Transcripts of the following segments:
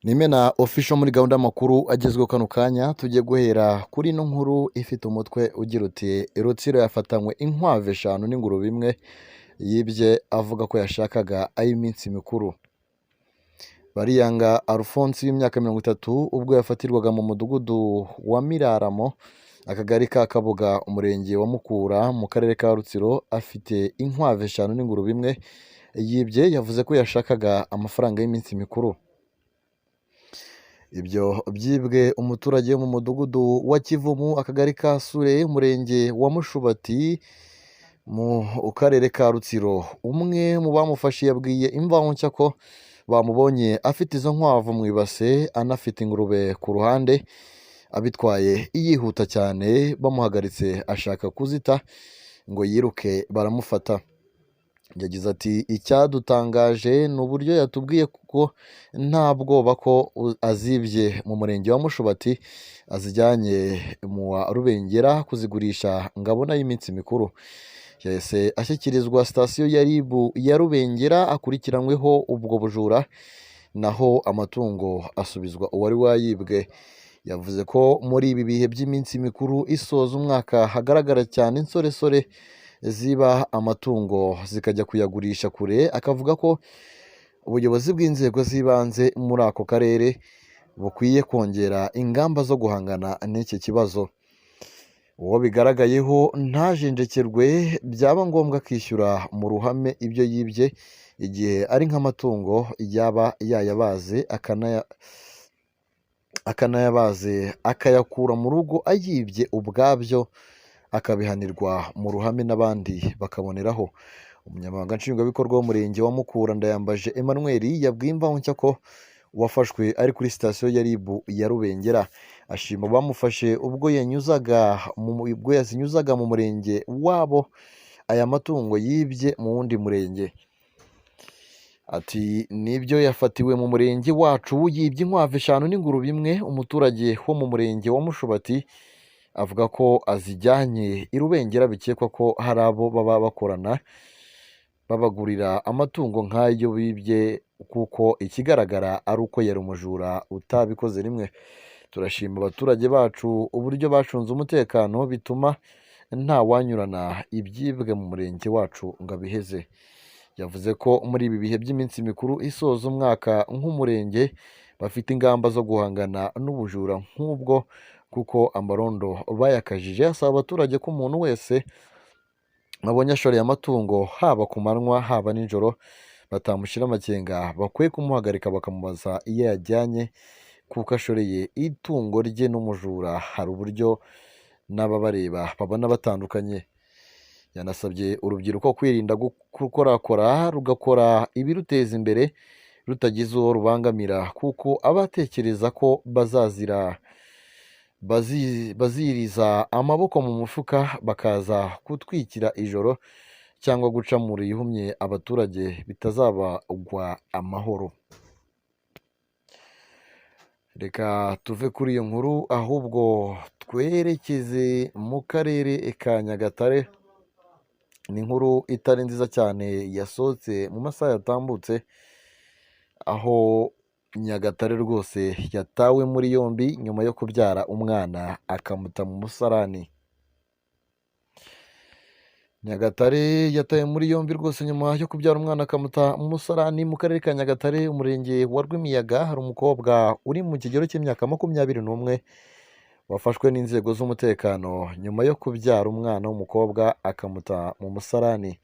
Nimena official muri gahunda y'amakuru agezweho kano kanya tugiye guhera kuri ino nkuru ifite umutwe ugira uti Rutsiro yafatanywe inkwavu 5 n'ingurube imwe yibye avuga ko yashakaga ay'iminsi mikuru. Bariyanga Alphonse w'imyaka 30 ubwo yafatirwaga mu mudugudu wa Miraramo akagari ka Kabuga umurenge wa Mukura mu karere ka Rutsiro afite inkwavu 5 n'ingurube imwe yibye yavuze ko yashakaga amafaranga y'iminsi mikuru. Ibyo byibwe umuturage wo mu mudugudu wa Kivumu akagari ka Sure umurenge wa Mushubati mu karere ka Rutsiro. Umwe mu bamufashe yabwiye Imvaho Nshya ko bamubonye afite izo nkwavu mu ibase anafite ingurube ku ruhande abitwaye yihuta cyane, bamuhagaritse ashaka kuzita ngo yiruke baramufata. Yagize ati icyadutangaje ni uburyo yatubwiye kuko nta bwoba ko azibye mu murenge wa Mushubati azijyanye mu wa Rubengera kuzigurisha ngo abone ay'iminsi mikuru. Yahise ashyikirizwa sitasiyo ya RIB ya Rubengera akurikiranyweho ubwo bujura, naho amatungo asubizwa uwari wayibwe. Yavuze ko muri ibi bihe by'iminsi mikuru isoza umwaka hagaragara cyane insoresore ziba amatungo zikajya kuyagurisha kure. Akavuga ko ubuyobozi bw'inzego z'ibanze muri ako karere bukwiye kongera ingamba zo guhangana n'iki kibazo. Uwo bigaragayeho ntajenjekerwe byaba ngombwa kwishyura mu ruhame ibyo yibye igihe ari nk'amatungo yaba yayabaze akanayabaze akayakura mu rugo ayibye ubwabyo akabihanirwa mu ruhame n'abandi bakaboneraho. Umunyamabanga nshingwabikorwa w'umurenge wa Mukura Ndayambaje Emmanuel yabwiye Imvaho Nshya ko uwafashwe ari kuri sitasiyo ya RIB ya Rubengera. Ashima bamufashe ubwo yazinyuzaga mu murenge wabo aya matungo yibye mu wundi murenge. Ati nibyo yafatiwe mu murenge wacu yibye inkwavu 5 n'ingurube imwe. Umuturage wo mu murenge wa Mushubati avuga ko azijyanye i Rubengera bikekwa ko hari abo baba bakorana babagurira amatungo nk'ayo bibye, kuko ikigaragara ari uko yari umujura utabikoze rimwe. Turashima abaturage bacu uburyo bacunze umutekano bituma nta wanyurana ibyibwe mu murenge wacu ngo abiheze. Yavuze ko muri ibi bihe by'iminsi mikuru isoza umwaka nk'umurenge bafite ingamba zo guhangana n'ubujura nk'ubwo kuko amarondo bayakajije. Asaba abaturage ko umuntu wese babonye ashoreye amatungo haba ku manywa haba nijoro batamushyira amakenga, bakwiye kumuhagarika bakamubaza iyo yajyanye kuko ashoreye itungo rye n'umujura hari uburyo n'ababareba babona batandukanye. Yanasabye urubyiruko kwirinda gukorakora rugakora ibiruteza imbere rutagize uwo rubangamira, kuko abatekereza ko baziriza amaboko mu mufuka bakaza kutwikira ijoro cyangwa guca mu rihumye abaturage bitazabagwa amahoro. Reka tuve kuri iyo nkuru ahubwo twerekeze mu karere ka Nyagatare. Ni inkuru itari nziza cyane yasohotse mu masaha yatambutse, aho Nyagatare rwose yatawe muri yombi nyuma yo kubyara umwana akamuta mu musarani. Nyagatare yatawe muri yombi rwose nyuma yo kubyara umwana akamuta mu musarani. Mu karere ka Nyagatare umurenge wa Rwimiyaga hari umukobwa uri mu kigero cy'imyaka 21 wafashwe n'inzego z'umutekano nyuma yo kubyara umwana w'umukobwa akamuta mu musarani.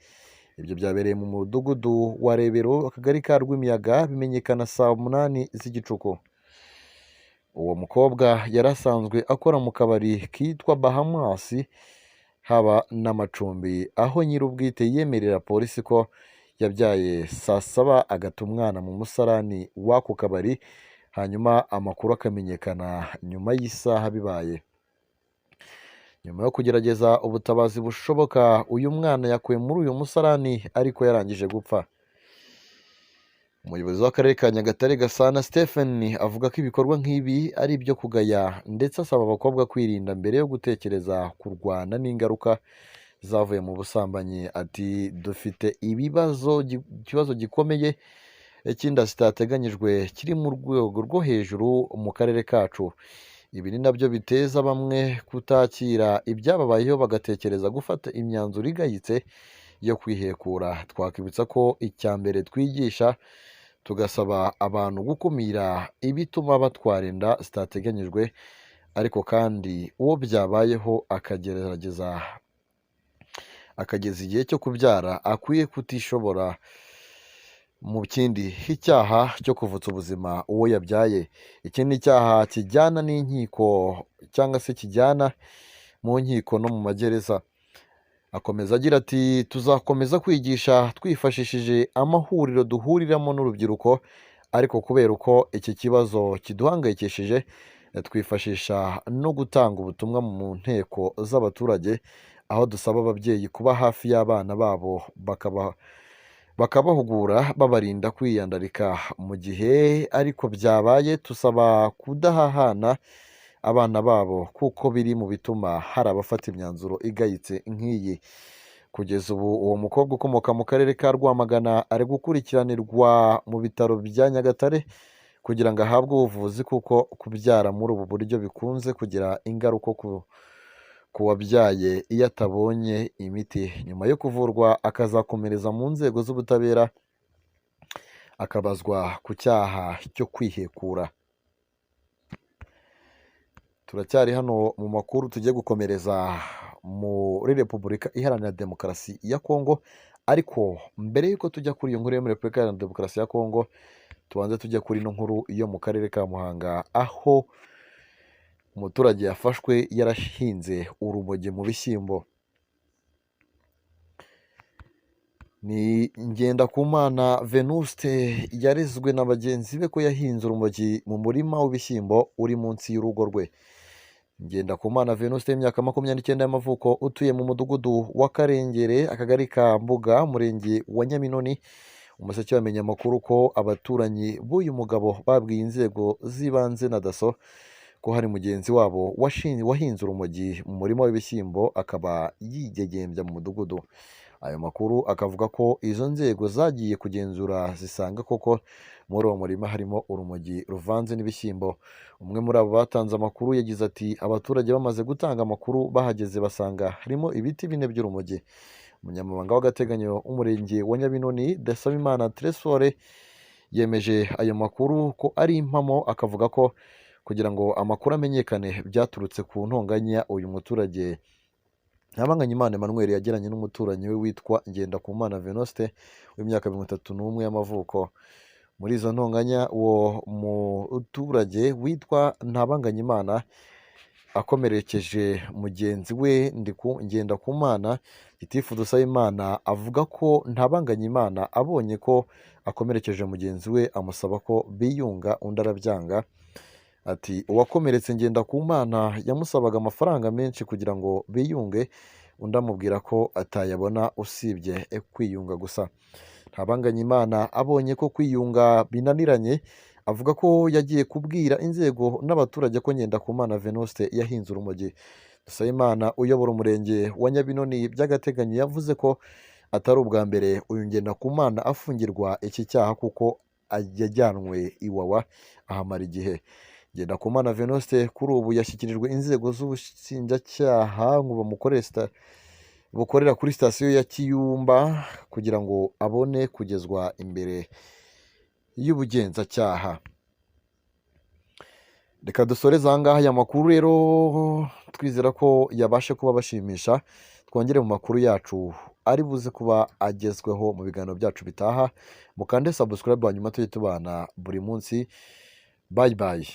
Ibyo byabereye mu mudugudu wa Rebero akagari ka Rwimiyaga, bimenyekana saa 8 z'igicuku. Uwo mukobwa yari asanzwe akora mu kabari kitwa Bahamas haba n'amacumbi, aho nyir'ubwite yemerera polisi ko yabyaye saa 7 agata umwana mu musarani w'ako kabari, hanyuma amakuru akamenyekana nyuma y'isaha bibaye. Nyuma yo kugerageza ubutabazi bushoboka uyu mwana yakuwe muri uyu musarani ariko yarangije gupfa. Umuyobozi w'akarere ka Nyagatare Gasana Stephen avuga ko ibikorwa nk'ibi ari ibyo kugaya, ndetse asaba abakobwa kwirinda mbere yo gutekereza kurwana n'ingaruka zavuye mu busambanyi. Ati dufite ikibazo gikomeye cy'inda zitateganyijwe kiri mu rwego rwo hejuru mu karere kacu. Ibi ni nabyo biteza bamwe kutakira ibyababayeho bagatekereza gufata imyanzuro igayitse yo kwihekura. Twakwibutsa ko icya mbere twigisha tugasaba abantu gukumira ibituma batwara inda zitateganyijwe, ariko kandi uwo byabayeho akageza igihe cyo kubyara akwiye kutishobora mu kindi icyaha cyo kuvutsa ubuzima uwo yabyaye. Iki ni icyaha kijyana n'inkiko cyangwa se kijyana mu nkiko no mu magereza. Akomeza agira ati tuzakomeza kwigisha twifashishije amahuriro duhuriramo n'urubyiruko, ariko kubera uko iki kibazo kiduhangayikishije twifashisha no gutanga ubutumwa mu nteko z'abaturage, aho dusaba ababyeyi kuba hafi y'abana babo bakabahugura babarinda kwiyandarika. Mu gihe ariko byabaye tusaba kudahahana abana babo kuko biri mu bituma hari abafata imyanzuro igayitse nk'iyi. Kugeza ubu uwo mukobwa ukomoka mu karere ka Rwamagana ari gukurikiranirwa mu bitaro bya Nyagatare kugira ngo ahabwe ubuvuzi, kuko kubyara muri ubu buryo bikunze kugira ingaruka ku wabyaye iyo atabonye imiti. Nyuma yo kuvurwa akazakomereza mu nzego z'ubutabera akabazwa ku cyaha cyo kwihekura. Turacyari hano mu makuru tugiye gukomereza muri Repubulika Iharanira Demokarasi ya Kongo, ariko mbere y'uko tujya kuri iyo nkuru yo muri Repubulika Iharanira Demokarasi ya Kongo, tubanze tujya kuri ino nkuru yo mu karere ka Muhanga, aho umuturage yafashwe yarahinze urumogi mu bishyimbo. Ni Ngendakumana Venuste yarezwe na bagenzi be ko yahinze urumogi mu murima w'ibishyimbo uri munsi y'urugo rwe. Ngendakumana Venuste y'imyaka 29 y'amavuko, utuye mu mudugudu wa Karengere, akagari ka Mbuga, umurenge wa Nyaminoni. Umuseke wamenye amakuru ko abaturanyi b'uyu mugabo babwiye inzego z'ibanze na daso ko hari mugenzi wabo wahinze urumogi mu murima w'ibishyimbo akaba yigegembya mu mudugudu. Ayo makuru akavuga ko izo nzego zagiye kugenzura zisanga koko muri uwo murima harimo urumogi ruvanze n'ibishyimbo. Umwe muri abo batanze amakuru yagize ati abaturage bamaze gutanga amakuru bahageze basanga harimo ibiti 4 by'urumogi. Umunyamabanga w'agateganyo w'umurenge wa Nyabinoni Desabimana Tresore yemeje ayo makuru ko ari impamo, akavuga ko kugira ngo amakuru amenyekane byaturutse ku ntonganya uyu muturage Ntabanganyimana Emmanuel yagiranye n'umuturanyi we witwa Ngendakumana Venuste w'imyaka 31 y'amavuko. Muri izo ntonganya uwo muturage witwa Ntabanganyimana akomerekeje mugenzi we Ngendakumana. Gitifu Dusabimana avuga ko Ntabanganyimana abonye ko akomerekeje mugenzi we amusaba ko biyunga, undi arabyanga. Ati uwakomeretse Ngendakumana yamusabaga amafaranga menshi kugira ngo biyunge, undi amubwira ko atayabona usibye kwiyunga gusa. Ntabanganyimana abonye ko kwiyunga binaniranye, avuga ko yagiye kubwira inzego n'abaturage ko Ngendakumana Venuste yahinze urumogi. Dusabimana uyobora umurenge wa Nyabinoni by'agateganyo yavuze ko atari ubwa mbere uyu Ngendakumana afungirwa iki cyaha, kuko yajyanwe Iwawa ahamara igihe. Ngendakumana Venuste kuri ubu yashyikirijwe inzego z'ubushinjacyaha ngo bukorera kuri sitasiyo ya Kiyumba kugira ngo abone kugezwa imbere y'ubugenzacyaha. Reka dusoreze aha ngaha aya makuru rero, twizera ko yabashe kuba bashimisha. Twongere mu makuru yacu ari buze kuba agezweho mu biganiro byacu bitaha. Mukande subscribe hanyuma tujye tubana buri munsi. Bye bye.